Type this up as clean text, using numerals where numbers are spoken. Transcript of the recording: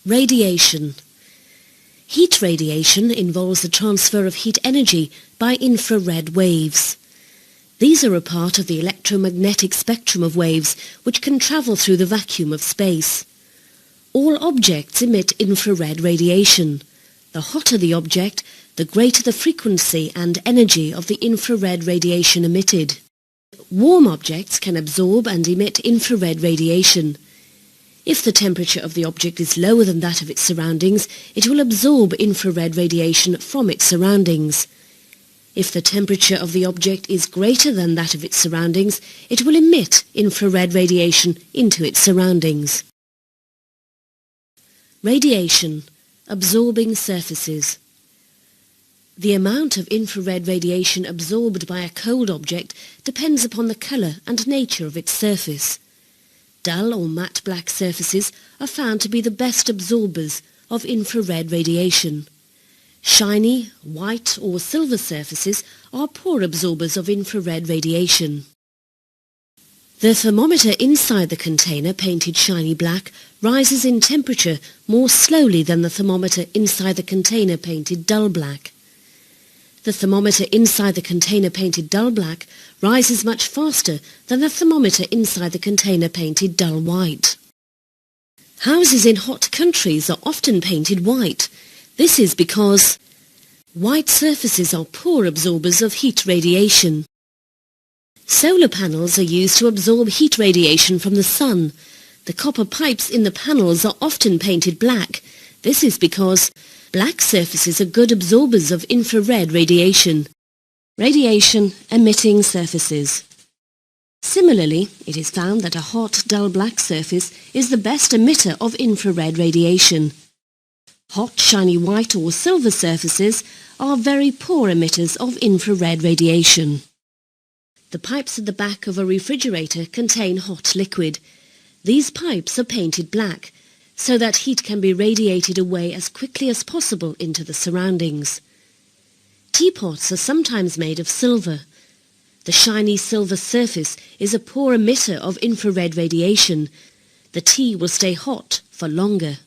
Radiation. Heat radiation involves the transfer of heat energy by infrared waves. These are a part of the electromagnetic spectrum of waves which can travel through the vacuum of space. All objects emit infrared radiation. The hotter the object, the greater the frequency and energy of the infrared radiation emitted. Warm objects can absorb and emit infrared radiation. If the temperature of the object is lower than that of its surroundings, it will absorb infrared radiation from its surroundings. If the temperature of the object is greater than that of its surroundings, it will emit infrared radiation into its surroundings. Radiation, absorbing surfaces. The amount of infrared radiation absorbed by a cold object depends upon the colour and nature of its surface. Dull or matte black surfaces are found to be the best absorbers of infrared radiation. Shiny, white or silver surfaces are poor absorbers of infrared radiation. The thermometer inside the container painted shiny black rises in temperature more slowly than the thermometer inside the container painted dull black. The thermometer inside the container painted dull black rises much faster than the thermometer inside the container painted dull white. Houses in hot countries are often painted white. This is because white surfaces are poor absorbers of heat radiation. Solar panels are used to absorb heat radiation from the sun. The copper pipes in the panels are often painted black. This is because black surfaces are good absorbers of infrared radiation. Radiation emitting surfaces. Similarly, it is found that a hot, dull black surface is the best emitter of infrared radiation. Hot, shiny white or silver surfaces are very poor emitters of infrared radiation. The pipes at the back of a refrigerator contain hot liquid. These pipes are painted black, so that heat can be radiated away as quickly as possible into the surroundings. Teapots are sometimes made of silver. The shiny silver surface is a poor emitter of infrared radiation. The tea will stay hot for longer.